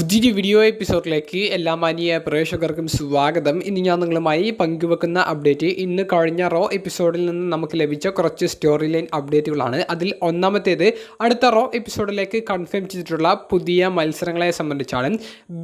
പുതിയൊരു വീഡിയോ എപ്പിസോഡിലേക്ക് എല്ലാ മാന്യ പ്രേക്ഷകർക്കും സ്വാഗതം. ഇന്ന് ഞാൻ നിങ്ങളുമായി പങ്കുവെക്കുന്ന അപ്ഡേറ്റ് ഇന്ന് കഴിഞ്ഞ റോ എപ്പിസോഡിൽ നിന്ന് നമുക്ക് ലഭിച്ച കുറച്ച് സ്റ്റോറി ലൈൻ അപ്ഡേറ്റുകളാണ്. അതിൽ ഒന്നാമത്തേത് അടുത്ത റോ എപ്പിസോഡിലേക്ക് കൺഫേം ചെയ്തിട്ടുള്ള പുതിയ മത്സരങ്ങളെ സംബന്ധിച്ചാണ്.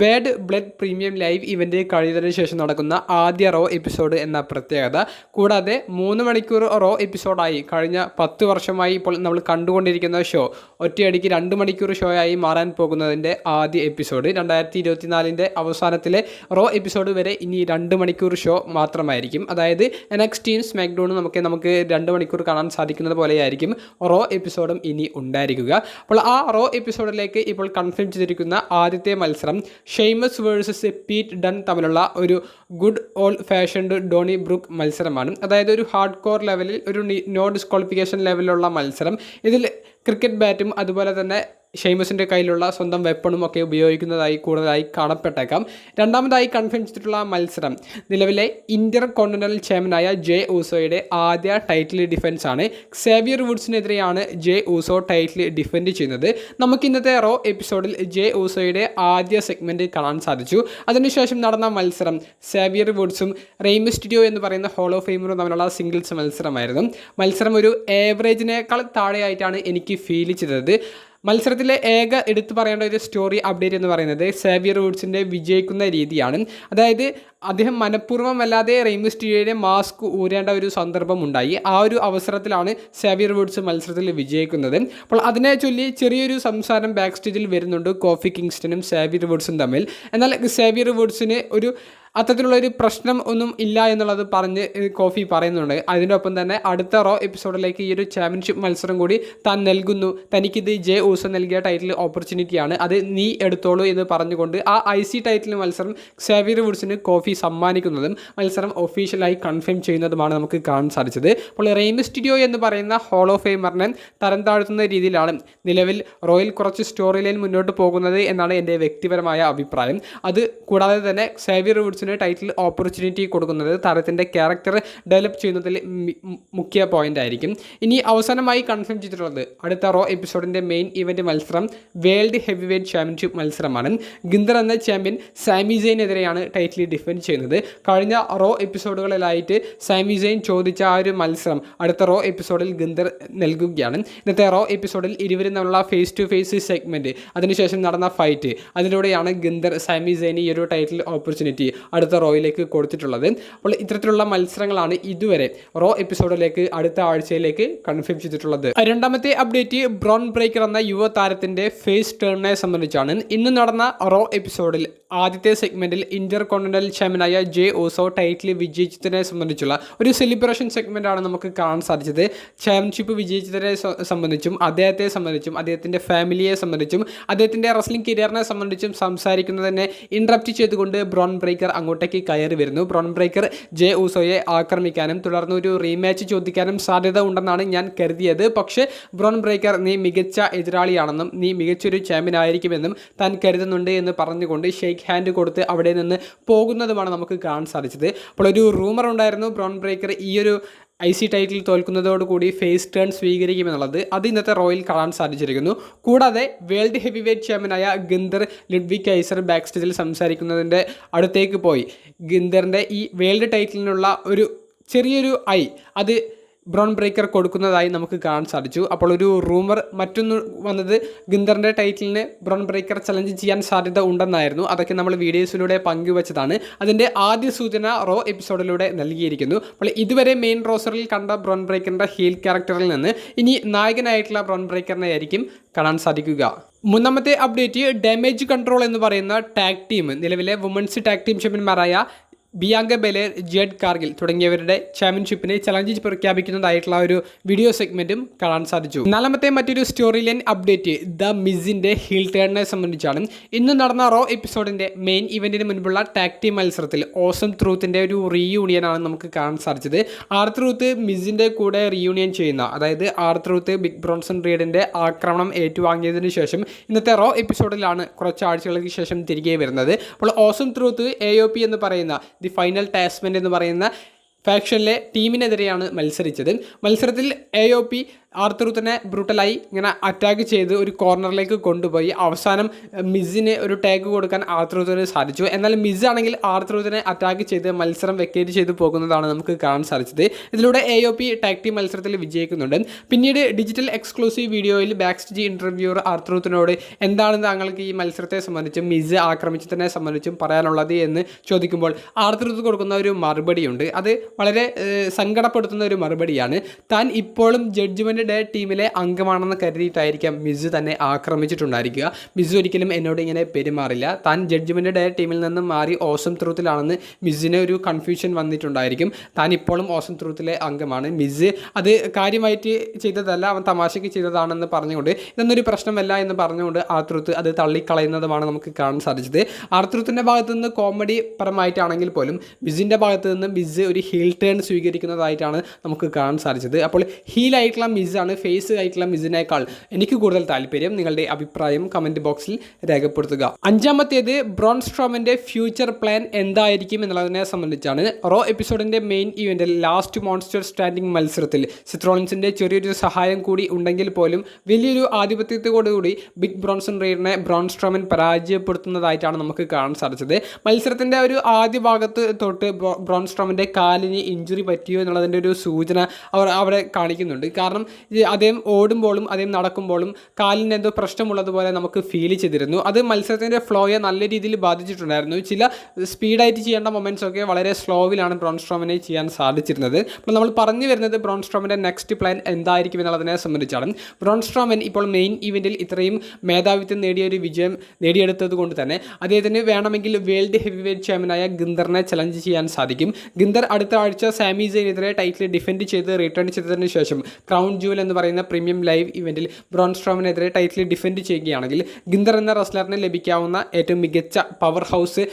Bad blood premium live event കഴിയുന്നതിന് ശേഷം നടക്കുന്ന ആദ്യ റോ എപ്പിസോഡ് എന്ന പ്രത്യേകത, കൂടാതെ 3 മണിക്കൂർ റോ എപ്പിസോഡായി കഴിഞ്ഞ 10 വർഷമായി ഇപ്പോൾ നമ്മൾ കണ്ടുകൊണ്ടിരിക്കുന്ന ഷോ ഒറ്റയടിക്ക് 2 മണിക്കൂർ ഷോ ആയി മാറാൻ പോകുന്നതിൻ്റെ ആദ്യ എപ്പിസോഡ് 2024 അവസാനത്തിലെ റോ എപ്പിസോഡ് വരെ ഇനി 2 മണിക്കൂർ ഷോ മാത്രമായിരിക്കും. അതായത് NXTയും സ്മാക്ഡൗണും നമുക്ക് 2 മണിക്കൂർ കാണാൻ സാധിക്കുന്നത് പോലെയായിരിക്കും റോ എപ്പിസോഡും ഇനി ഉണ്ടായിരിക്കുക. അപ്പോൾ ആ റോ എപ്പിസോഡിലേക്ക് ഇപ്പോൾ കൺഫേം ചെയ്തിരിക്കുന്ന ആദ്യത്തെ മത്സരം ഷെയ്മസ് വേഴ്സസ് പീറ്റ് ഡൺ തമ്മിലുള്ള ഒരു good old fashioned Doni brook മത്സരമാണ്. അതായത് ഒരു ഹാർഡ് കോർ ലെവലിൽ ഒരു നോ ഡിസ്ക്വാളിഫിക്കേഷൻ ലെവലിലുള്ള മത്സരം. ഇതിൽ ക്രിക്കറ്റ് ബാറ്റും അതുപോലെ തന്നെ ഷെയ്മസിൻ്റെ കയ്യിലുള്ള സ്വന്തം വെപ്പണും ഒക്കെ ഉപയോഗിക്കുന്നതായി കൂടുതലായി കാണപ്പെട്ടേക്കാം. രണ്ടാമതായി കൺഫേം ചെയ്തിട്ടുള്ള മത്സരം നിലവിലെ ഇന്റർ കോണ്ടിനെന്റൽ ചാമ്പ്യനായ ജെ ഊസോയുടെ ആദ്യ ടൈറ്റിൽ ഡിഫൻസ് ആണ്. സേവിയർ വുഡ്സിനെതിരെയാണ് ജെ ഊസോ ടൈറ്റിൽ ഡിഫെൻഡ് ചെയ്യുന്നത്. നമുക്ക് ഇന്നത്തെ റോ എപ്പിസോഡിൽ ജെ ഊസോയുടെ ആദ്യ സെഗ്മെൻറ്റ് കാണാൻ സാധിച്ചു. അതിനുശേഷം നടന്ന മത്സരം സേവിയർ വുഡ്സും റെയ് മിസ്റ്റീരിയോ എന്ന് പറയുന്ന ഹോൾ ഓഫ് ഫെയിമറും തമ്മിലുള്ള സിംഗിൾസ് മത്സരമായിരുന്നു. മത്സരം ഒരു ഏവറേജിനേക്കാൾ താഴെയായിട്ടാണ് എനിക്ക് ഫീൽ ചെയ്തത്. മത്സരത്തിലെ ഏക എടുത്തു പറയേണ്ട ഒരു സ്റ്റോറി അപ്ഡേറ്റ് എന്ന് പറയുന്നത് സേവിയർ വുഡ്സിൻ്റെ വിജയിക്കുന്ന രീതിയാണ്. അതായത് അദ്ദേഹം മനഃപൂർവ്വമല്ലാതെ റെയ് മിസ്റ്റീരിയോയുടെ മാസ്ക് ഊരേണ്ട ഒരു സന്ദർഭം ഉണ്ടായി. ആ ഒരു അവസരത്തിലാണ് സേവിയർ വുഡ്സ് മത്സരത്തിൽ വിജയിക്കുന്നത്. അപ്പോൾ അതിനെ ചൊല്ലി ചെറിയൊരു സംസാരം ബാക്ക് സ്റ്റേജിൽ വരുന്നുണ്ട് കോഫി കിങ്സ്റ്റണും സേവിയർ വുഡ്സും തമ്മിൽ. എന്നാൽ സേവിയർ വുഡ്സിന് അത്തരത്തിലുള്ളൊരു പ്രശ്നം ഒന്നും ഇല്ല എന്നുള്ളത് പറഞ്ഞ് കോഫി പറയുന്നുണ്ട്. അതിനൊപ്പം തന്നെ അടുത്ത റോ എപ്പിസോഡിലേക്ക് ഈ ഒരു ചാമ്പ്യൻഷിപ്പ് മത്സരം കൂടി താൻ നൽകുന്നു, തനിക്കിത് ജെ ഊസോ നൽകിയ ടൈറ്റിൽ ഓപ്പർച്യൂണിറ്റിയാണ്, അത് നീ എടുത്തോളൂ എന്ന് പറഞ്ഞുകൊണ്ട് ആ IC ടൈറ്റിൽ മത്സരം സേവിയർ വുഡ്സിന് കോഫി സമ്മാനിക്കുന്നതും മത്സരം ഒഫീഷ്യലായി കൺഫേം ചെയ്യുന്നതുമാണ് നമുക്ക് കാണാൻ സാധിച്ചത്. അപ്പോൾ റെയ് മിസ്റ്റീരിയോ എന്ന് പറയുന്ന ഹോൾ ഓഫ് ഫെയിമറിനെ തരം താഴ്ത്തുന്ന രീതിയിലാണ് നിലവിൽ റോയിൽ കുറച്ച് സ്റ്റോറി ലൈൻ മുന്നോട്ട് പോകുന്നത് എന്നാണ് എൻ്റെ വ്യക്തിപരമായ അഭിപ്രായം. അത് കൂടാതെ തന്നെ സേവിയർ വുഡ്സിന് ടൈറ്റിൽ ഓപ്പർച്യൂണിറ്റി കൊടുക്കുന്നത് താരത്തിൻ്റെ ക്യാരക്ടർ ഡെവലപ്പ് ചെയ്യുന്നതിൽ മുഖ്യ പോയിന്റ് ആയിരിക്കും. ഇനി അവസാനമായി കൺഫേം ചെയ്തിട്ടുള്ളത് അടുത്ത റോ എപ്പിസോഡിൻ്റെ മെയിൻ ഇവൻ്റ് മത്സരം വേൾഡ് ഹെവി വെയ്റ്റ് ചാമ്പ്യൻഷിപ്പ് മത്സരമാണ്. ഗിന്ദർ എന്ന ചാമ്പ്യൻ സാമി സെയിനെതിരെയാണ് ടൈറ്റിൽ ഡിഫെൻഡ് ചെയ്യുന്നത്. കഴിഞ്ഞ റോ എപ്പിസോഡുകളിലായിട്ട് സാമി സെയിൻ ചോദിച്ച ആ ഒരു മത്സരം അടുത്ത റോ എപ്പിസോഡിൽ ഗിന്ദർ നൽകുകയാണ്. ഇന്നത്തെ റോ എപ്പിസോഡിൽ ഇരുവരും തമ്മിലുള്ള ഫേസ് ടു ഫേസ് സെഗ്മെൻറ്റ്, അതിനുശേഷം നടന്ന ഫൈറ്റ്, അതിലൂടെയാണ് ഗിന്ദർ സാമി സെയിന് ഈ ഒരു ടൈറ്റിൽ ഓപ്പർച്യൂണിറ്റി അടുത്ത റോയിലേക്ക് കൊടുത്തിട്ടുള്ളത്. അപ്പോൾ ഇത്തരത്തിലുള്ള മത്സരങ്ങളാണ് ഇതുവരെ റോ എപ്പിസോഡിലേക്ക് അടുത്ത ആഴ്ചയിലേക്ക് കൺഫേം ചെയ്തിട്ടുള്ളത്. രണ്ടാമത്തെ അപ്ഡേറ്റ് ബ്രോൺ ബ്രേക്കർ എന്ന യുവ താരത്തിൻ്റെ ഫേസ് ടേണിനെ സംബന്ധിച്ചാണ്. ഇന്ന് നടന്ന റോ എപ്പിസോഡിൽ ആദ്യത്തെ സെഗ്മെൻറ്റിൽ ഇന്റർ കോണ്ടിനെന്റൽ ചാമ്പ്യനായ ജെ ഊസോ ടൈറ്റിൽ വിജയിച്ചതിനെ സംബന്ധിച്ചുള്ള ഒരു സെലിബ്രേഷൻ സെഗ്മെൻറ്റാണ് നമുക്ക് കാണാൻ സാധിച്ചത്. ചാമ്പ്യൻഷിപ്പ് വിജയിച്ചതിനെ സംബന്ധിച്ചും അദ്ദേഹത്തെ സംബന്ധിച്ചും അദ്ദേഹത്തിൻ്റെ ഫാമിലിയെ സംബന്ധിച്ചും അദ്ദേഹത്തിൻ്റെ റെസ്ലിംഗ് കരിയറിനെ സംബന്ധിച്ചും സംസാരിക്കുന്നതിനെ ഇൻട്രപ്റ്റ് ചെയ്തുകൊണ്ട് ബ്രോൺ ബ്രേക്കർ അങ്ങോട്ടേക്ക് കയറി വരുന്നു. ബ്രോൺ ബ്രേക്കർ ജെ ഊസോയെ ആക്രമിക്കാനും തുടർന്ന് ഒരു റീമാച്ച് ചോദിക്കാനും സാധ്യത ഉണ്ടെന്നാണ് ഞാൻ കരുതിയത്. പക്ഷേ ബ്രോൺ ബ്രേക്കർ നീ മികച്ച എതിരാളിയാണെന്നും നീ മികച്ചൊരു ചാമ്പ്യൻ ആയിരിക്കുമെന്നും താൻ കരുതുന്നുണ്ട് എന്ന് പറഞ്ഞുകൊണ്ട് ഷെയ്ക്ക് ഹാൻഡ് കൊടുത്ത് അവിടെ നിന്ന് പോകുന്നതുമാണ് നമുക്ക് കാണാൻ സാധിച്ചത്. അപ്പോൾ ഒരു റൂമർ ഉണ്ടായിരുന്നു ബ്രോൺ ബ്രേക്കർ ഈ ഒരു IC ടൈറ്റിൽ തോൽക്കുന്നതോടുകൂടി ഫേസ് ടേൺ സ്വീകരിക്കുമെന്നുള്ളത്. അത് ഇന്നത്തെ റോയിൽ കാണാൻ സാധിച്ചിരിക്കുന്നു. കൂടാതെ വേൾഡ് ഹെവി വെയ്റ്റ് ചാമ്പ്യനായ ഗിന്ദർ ലുഡ്വിഗ് കൈസർ ബാക്ക് സ്റ്റേജിൽ സംസാരിക്കുന്നതിൻ്റെ അടുത്തേക്ക് പോയി ഗിന്ദറിൻ്റെ ഈ വേൾഡ് ടൈറ്റിലിനുള്ള ഒരു ചെറിയൊരു അത് ബ്രോൺ ബ്രേക്കർ കൊടുക്കുന്നതായി നമുക്ക് കാണാൻ സാധിച്ചു. അപ്പോൾ ഒരു റൂമർ മറ്റൊന്ന് വന്നത് ഗിന്ദറിൻ്റെ ടൈറ്റിലിന് ബ്രോൺ ബ്രേക്കർ ചലഞ്ച് ചെയ്യാൻ സാധ്യത ഉണ്ടെന്നായിരുന്നു. അതൊക്കെ നമ്മൾ വീഡിയോസിലൂടെ പങ്കുവച്ചതാണ്. അതിൻ്റെ ആദ്യ സൂചന റോ എപ്പിസോഡിലൂടെ നൽകിയിരിക്കുന്നു. അപ്പോൾ ഇതുവരെ മെയിൻ റോസ്റ്ററിൽ കണ്ട ബ്രോൺ ബ്രേക്കറിൻ്റെ ഹീൽ ക്യാരക്ടറിൽ നിന്ന് ഇനി നായകനായിട്ടുള്ള ബ്രോൺ ബ്രേക്കറിനെ ആയിരിക്കും കാണാൻ സാധിക്കുക. മൂന്നാമത്തെ അപ്ഡേറ്റ് ഡാമേജ് കൺട്രോൾ എന്ന് പറയുന്ന ടാഗ് ടീം നിലവിലെ വുമൻസ് ടാഗ് ടീം ചാമ്പ്യന്മാരായ ബിയാങ്ക ബെലേർ, ജെഡ് കാർഗിൽ തുടങ്ങിയവരുടെ ചാമ്പ്യൻഷിപ്പിനെ ചലഞ്ച് പ്രഖ്യാപിക്കുന്നതായിട്ടുള്ള ഒരു വീഡിയോ സെഗ്മെൻറ്റും കാണാൻ സാധിച്ചു. നാലാമത്തെ മറ്റൊരു സ്റ്റോറി ലൈൻ അപ്ഡേറ്റ് ദ മിസിൻ്റെ ഹീൽ ടേണിനെ സംബന്ധിച്ചാണ്. ഇന്ന് നടന്ന റോ എപ്പിസോഡിൻ്റെ മെയിൻ ഇവൻറ്റിന് മുൻപുള്ള ടാഗ് ടീം മത്സരത്തിൽ ഓസം ട്രൂത്തിൻ്റെ ഒരു റീയൂണിയനാണ് നമുക്ക് കാണാൻ സാധിച്ചത്. ആർ ട്രൂത്ത് മിസിൻ്റെ കൂടെ റീയൂണിയൻ ചെയ്യുന്ന, അതായത് ആർ ട്രൂത്ത് ബിഗ് ബ്രോൺസൺ റീഡിൻ്റെ ആക്രമണം ഏറ്റുവാങ്ങിയതിനു ശേഷം ഇന്നത്തെ റോ എപ്പിസോഡിലാണ് കുറച്ച് ആഴ്ചകൾക്ക് ശേഷം തിരികെ വരുന്നത്. അപ്പോൾ ഓസം ട്രൂത്ത് AOP എന്ന് പറയുന്ന ദി ഫൈനൽ ടാസ്മെൻ്റ് എന്ന് പറയുന്ന ഫാക്ഷനിലെ ടീമിനെതിരെയാണ് മത്സരിച്ചത്. മത്സരത്തിൽ AOP ആർത്രൂത്തിനെ ബ്രൂട്ടലായി ഇങ്ങനെ അറ്റാക്ക് ചെയ്ത് ഒരു കോർണറിലേക്ക് കൊണ്ടുപോയി അവസാനം മിസ്സിന് ഒരു ടാഗ് കൊടുക്കാൻ ആർത്രൂത്തിന് സാധിച്ചു. എന്നാൽ മിസ് ആണെങ്കിൽ ആർത്രൂത്തിനെ അറ്റാക്ക് ചെയ്ത് മത്സരം വെക്കേറ്റ് ചെയ്ത് പോകുന്നതാണ് നമുക്ക് കാണാൻ സാധിച്ചത്. ഇതിലൂടെ AOP ടാഗ് ടീം മത്സരത്തിൽ വിജയിക്കുന്നുണ്ട്. പിന്നീട് ഡിജിറ്റൽ എക്സ്ക്ലൂസീവ് വീഡിയോയിൽ ബാക്ക് സ്റ്റേജ് ഇൻ്റർവ്യൂവർ ആർത്രൂത്തിനോട് എന്താണ് താങ്കൾക്ക് ഈ മത്സരത്തെ സംബന്ധിച്ചും മിസ് ആക്രമിച്ചതിനെ സംബന്ധിച്ചും പറയാനുള്ളത് എന്ന് ചോദിക്കുമ്പോൾ ആർത്രൂത്ത് കൊടുക്കുന്ന ഒരു മറുപടിയുണ്ട്. അത് വളരെ സങ്കടപ്പെടുത്തുന്ന ഒരു മറുപടിയാണ്. താൻ ഇപ്പോഴും ജഡ്ജ്മെൻ്റ് ഡേ ടീമിലെ അംഗമാണെന്ന് കരുതിയിട്ടായിരിക്കാം മിസ് തന്നെ ആക്രമിച്ചിട്ടുണ്ടായിരിക്കുക. മിസ് ഒരിക്കലും എന്നോട് ഇങ്ങനെ പെരുമാറില്ല. താൻ ജഡ്ജ്മെൻ്റ് ഡേ ടീമിൽ നിന്നും മാറി ഓസം ട്രൂത്തിലാണെന്ന് മിസ്സിന് ഒരു കൺഫ്യൂഷൻ വന്നിട്ടുണ്ടായിരിക്കും. താൻ ഇപ്പോഴും ഓസം ട്രൂത്തിലെ അംഗമാണ്. മിസ് അത് കാര്യമായിട്ട് ചെയ്തതല്ല, അവൻ തമാശയ്ക്ക് ചെയ്തതാണെന്ന് പറഞ്ഞുകൊണ്ട് ഇതൊന്നൊരു പ്രശ്നമല്ല എന്ന് പറഞ്ഞുകൊണ്ട് ആർത്രൂത്ത് അത് തള്ളിക്കളയുന്നതുമാണ് നമുക്ക് കാണാൻ സാധിച്ചത്. ആർത്രൂത്തിൻ്റെ ഭാഗത്തു നിന്ന് കോമഡി പരമായിട്ടാണെങ്കിൽ പോലും മിസ്സിൻ്റെ ഭാഗത്ത് നിന്ന് മിസ് ഒരു ഹീൽ ടേൺ സ്വീകരിക്കുന്നതായിട്ടാണ് നമുക്ക് കാണാൻ സാധിച്ചത്. അപ്പോൾ ഹീലായിട്ടുള്ള മിസ്സാണ് ഫേസ് ആയിട്ടുള്ള മിസ്സിനേക്കാൾ എനിക്ക് കൂടുതൽ താല്പര്യം. നിങ്ങളുടെ അഭിപ്രായം കമൻറ്റ് ബോക്സിൽ രേഖപ്പെടുത്തുക. അഞ്ചാമത്തേത് ബ്രോൺ സ്ട്രോമൻ്റെ ഫ്യൂച്ചർ പ്ലാൻ എന്തായിരിക്കും എന്നുള്ളതിനെ സംബന്ധിച്ചാണ്. റോ എപ്പിസോഡിൻ്റെ മെയിൻ ഇവൻറ്റിൽ ലാസ്റ്റ് മോൺസ്റ്റർ സ്റ്റാൻഡിംഗ് മത്സരത്തിൽ സിത്രോളിൻസിൻ്റെ ചെറിയൊരു സഹായം കൂടി ഉണ്ടെങ്കിൽ പോലും വലിയൊരു ആധിപത്യത്തോടുകൂടി ബിഗ് ബ്രോൺസൺ റെയ്ഡിനെ ബ്രോൺ സ്ട്രോമൻ പരാജയപ്പെടുത്തുന്നതായിട്ടാണ് നമുക്ക് കാണാൻ സാധിച്ചത്. മത്സരത്തിൻ്റെ ഒരു ആദ്യ ഭാഗത്ത് തൊട്ട് ബ്രോൺ സ്ട്രോമൻ്റെ കാലിന് ഇഞ്ചുറി പറ്റിയോ എന്നുള്ളതിൻ്റെ ഒരു സൂചന അവിടെ കാണിക്കുന്നുണ്ട്. കാരണം അദ്ദേഹം ഓടുമ്പോഴും അദ്ദേഹം നടക്കുമ്പോഴും കാലിന് എന്തോ പ്രശ്നമുള്ളതുപോലെ നമുക്ക് ഫീൽ ചെയ്തിരുന്നു. അത് മത്സരത്തിൻ്റെ ഫ്ലോയെ നല്ല രീതിയിൽ ബാധിച്ചിട്ടുണ്ടായിരുന്നു. ചില സ്പീഡായിട്ട് ചെയ്യേണ്ട മൊമെൻറ്റ്സ് ഒക്കെ വളരെ സ്ലോവിലാണ് ബ്രോൺ സ്ട്രോമിനെ ചെയ്യാൻ സാധിച്ചിരുന്നത്. അപ്പോൾ നമ്മൾ പറഞ്ഞു വരുന്നത് ബ്രോൺ സ്ട്രോമിൻ്റെ നെക്സ്റ്റ് പ്ലാൻ എന്തായിരിക്കും എന്നുള്ളതിനെ സംബന്ധിച്ചാണ്. ബ്രോൺ സ്ട്രോമൻ ഇപ്പോൾ മെയിൻ ഇവൻറ്റിൽ ഇത്രയും മേധാവിത്വം നേടിയ ഒരു വിജയം നേടിയെടുത്തത് കൊണ്ട് തന്നെ അദ്ദേഹത്തിന് വേണമെങ്കിൽ വേൾഡ് ഹെവി വെയ്റ്റ് ചാമ്പ്യനായ ഗിന്ദറിനെ ചലഞ്ച് ചെയ്യാൻ സാധിക്കും. ഗിന്ദർ അടുത്ത ആഴ്ച സാമി സെയിനെതിരെ ടൈറ്റിൽ ഡിഫെൻഡ് ചെയ്ത് റിട്ടേൺ ചെയ്തതിന് ശേഷം ക്രൗൺ ജൂവൽ എന്ന് പറയുന്ന പ്രീമിയം ലൈവ് ഇവൻറ്റിൽ ബ്രോൺ സ്ട്രോമിനെതിരെ ടൈറ്റിൽ ഡിഫെൻഡ് ചെയ്യുകയാണെങ്കിൽ ഗിന്ദർ എന്ന റെസ്ലറിന് ലഭിക്കാവുന്ന ഏറ്റവും മികച്ച പവർ ഹൗസ്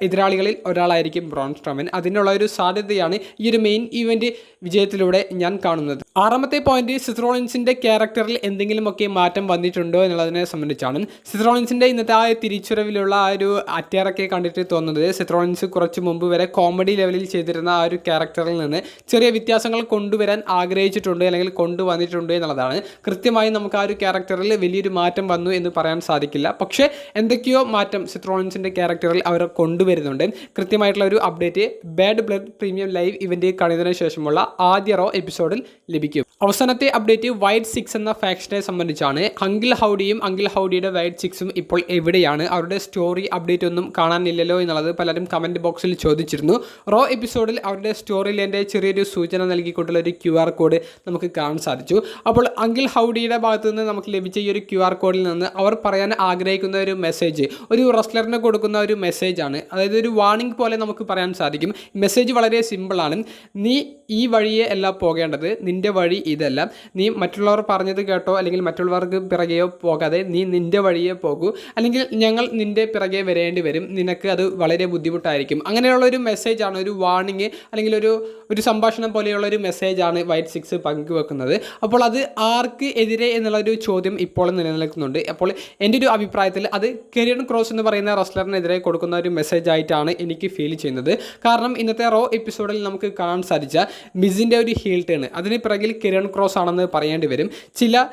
എതിരാളികളിൽ ഒരാളായിരിക്കും ബ്രോൺ സ്ട്രോമൻ. അതിനുള്ള ഒരു സാധ്യതയാണ് ഈ ഒരു മെയിൻ ഇവൻറ്റ് വിജയത്തിലൂടെ ഞാൻ കാണുന്നത്. ആറാമത്തെ പോയിന്റ് സിത്രോളിൻസിൻ്റെ ക്യാരക്ടറിൽ എന്തെങ്കിലുമൊക്കെ മാറ്റം വന്നിട്ടുണ്ടോ എന്നുള്ളതിനെ സംബന്ധിച്ചാണ്. സിത്രോളിൻസിൻ്റെ ഇന്നത്തെ ആ തിരിച്ചുവരവിലുള്ള ആ ഒരു അറ്റയറൊക്കെ കണ്ടിട്ട് തോന്നുന്നത് സിത്രോളിൻസ് കുറച്ച് മുമ്പ് വരെ കോമഡി ലെവലിൽ ചെയ്തിരുന്ന ആ ഒരു ക്യാരക്ടറിൽ നിന്ന് ചെറിയ വ്യത്യാസങ്ങൾ കൊണ്ടുവരാൻ ആഗ്രഹിച്ചിട്ടുണ്ട് അല്ലെങ്കിൽ കൊണ്ടുവന്നിട്ടുണ്ട് എന്നുള്ളതാണ്. കൃത്യമായി നമുക്ക് ആ ഒരു ക്യാരക്ടറിൽ വലിയൊരു മാറ്റം വന്നു എന്ന് പറയാൻ സാധിക്കില്ല. പക്ഷേ എന്തൊക്കെയോ മാറ്റം സിത്രോളിൻസിൻ്റെ ക്യാരക്ടറിൽ അവർ കൊണ്ടുവരുന്നുണ്ട്. കൃത്യമായിട്ടുള്ള ഒരു update bad blood premium live event കഴിഞ്ഞതിന് ശേഷമുള്ള ആദ്യ റോ എപ്പിസോഡിൽ ലഭിക്കും. അവസാനത്തെ അപ്ഡേറ്റ് വൈറ്റ് 6 എന്ന ഫാക്ഷനെ സംബന്ധിച്ചാണ്. അങ്കിൾ ഹൗഡിയും അങ്കിൾ ഹൗഡിയുടെ വൈറ്റ് 6ഉം ഇപ്പോൾ എവിടെയാണ്? അവരുടെ സ്റ്റോറി അപ്ഡേറ്റ് ഒന്നും കാണാനില്ലല്ലോ എന്നുള്ളത് പലരും കമൻറ്റ് ബോക്സിൽ ചോദിച്ചിരുന്നു. റോ എപ്പിസോഡിൽ അവരുടെ സ്റ്റോറിയിലെ ചെറിയൊരു സൂചന നൽകിക്കൊണ്ടുള്ള ഒരു QR കോഡ് നമുക്ക് കാണാൻ സാധിച്ചു. അപ്പോൾ അങ്കിൾ ഹൗഡിയുടെ ഭാഗത്തു നിന്ന് നമുക്ക് ലഭിച്ച ഈ ഒരു QR കോഡിൽ നിന്ന് അവർ പറയാൻ ആഗ്രഹിക്കുന്ന ഒരു മെസ്സേജ് ഒരു റെസ്ലറിന് കൊടുക്കുന്ന ഒരു മെസ്സേജാണ്. അതായത് ഒരു വാർണിംഗ് പോലെ നമുക്ക് പറയാൻ സാധിക്കും. മെസ്സേജ് വളരെ സിമ്പിളാണ്. നീ ഈ വഴിയെ അല്ല പോകേണ്ടത്, നിൻ്റെ വഴി ഇതല്ല. നീ മറ്റുള്ളവർ പറഞ്ഞത് കേട്ടോ അല്ലെങ്കിൽ മറ്റുള്ളവർക്ക് പിറകെയോ പോകാതെ നീ നിൻ്റെ വഴിയെ പോകൂ, അല്ലെങ്കിൽ ഞങ്ങൾ നിൻ്റെ പിറകെ വരേണ്ടി വരും, നിനക്ക് അത് വളരെ ബുദ്ധിമുട്ടായിരിക്കും. അങ്ങനെയുള്ളൊരു മെസ്സേജാണ്, ഒരു വാർണിംഗ് അല്ലെങ്കിൽ ഒരു സംഭാഷണം പോലെയുള്ള ഒരു മെസ്സേജാണ് വൈറ്റ് 6 പങ്കുവെക്കുന്നത്. അപ്പോൾ അത് ആർക്ക് എതിരെ എന്നുള്ളൊരു ചോദ്യം ഇപ്പോൾ നിലനിൽക്കുന്നുണ്ട്. അപ്പോൾ എൻ്റെ ഒരു അഭിപ്രായത്തിൽ അത് കെരിയൻ ക്രോസ് എന്ന് പറയുന്ന റെസ്ലറിനെതിരെ കൊടുക്കുന്ന ഒരു മെസ്സേജ് ആയിട്ടാണ് എനിക്ക് ഫീൽ ചെയ്യുന്നത്. കാരണം ഇന്നത്തെ റോ എപ്പിസോഡിൽ നമുക്ക് കാണാൻ സാധിച്ച മിസിൻ്റെ ഒരു ഹീൽ ടേൺ അതിന് പിറകിൽ കെരിയൻ ക്രോസ് ആണെന്ന് പറയേണ്ടി വരും. ചില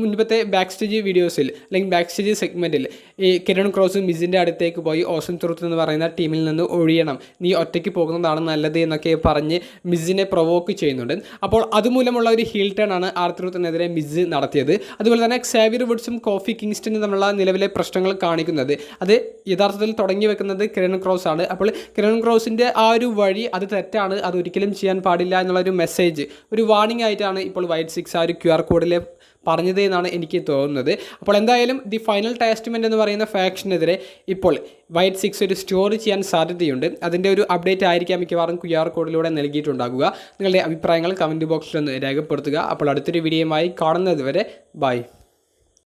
മുൻപത്തെ ബാക്ക് സ്റ്റേജ് വീഡിയോസിൽ അല്ലെങ്കിൽ ബാക്ക് സ്റ്റേജ് സെഗ്മെൻറ്റിൽ ഈ കെരിയൻ ക്രോസ് മിസിൻ്റെ അടുത്തേക്ക് പോയി ഓസൻ ട്രൂത്ത് എന്ന് പറയുന്ന ടീമിൽ നിന്ന് ഒഴിയണം, നീ ഒറ്റയ്ക്ക് പോകുന്നതാണ് നല്ലത് എന്നൊക്കെ പറഞ്ഞ് മിസിനെ പ്രൊവോക്ക് ചെയ്യുന്നുണ്ട്. അപ്പോൾ അതുമൂലമുള്ള ഒരു ഹീൽ ടേൺ ആണ് ആർത്രൂത്തിനെതിരെ മിസ് നടത്തിയത്. അതുപോലെ തന്നെ ക്സാവിയർ വുഡ്സും കോഫി കിങ്സ്റ്റനും തമ്മിലുള്ള നിലവിലെ പ്രശ്നങ്ങൾ കാണിക്കുന്നത് അത് യഥാർത്ഥത്തിൽ തുടങ്ങി വെക്കുന്നത് കെരിയൻ ക്രോസ് ആണ്. അപ്പോൾ കെരിയൻ ക്രോസിൻ്റെ ആ ഒരു വഴി അത് തെറ്റാണ്, അത് ഒരിക്കലും ചെയ്യാൻ പാടില്ല എന്നുള്ളൊരു മെസ്സേജ്, ഒരു വാർണിംഗ് ആയിട്ടാണ് ഇപ്പോൾ വൈറ്റ് 6 ആ ഒരു QR കോഡിലെ പറഞ്ഞത് എന്നാണ് എനിക്ക് തോന്നുന്നത്. അപ്പോൾ എന്തായാലും ദി ഫൈനൽ ടെസ്റ്റ്മെൻറ്റ് എന്ന് പറയുന്ന ഫാക്ഷനെതിരെ ഇപ്പോൾ വൈറ്റ് 6 ഒരു സ്റ്റോറി ചെയ്യാൻ സാധ്യതയുണ്ട്. അതിൻ്റെ ഒരു അപ്ഡേറ്റ് ആയിരിക്കാം മിക്കവാറും QR കോഡിലൂടെ നൽകിയിട്ടുണ്ടാകുക. നിങ്ങളുടെ അഭിപ്രായങ്ങൾ കമൻറ്റ് ബോക്സിൽ ഒന്ന് രേഖപ്പെടുത്തുക. അപ്പോൾ അടുത്തൊരു വീഡിയോയുമായി കാണുന്നത് വരെ ബൈ.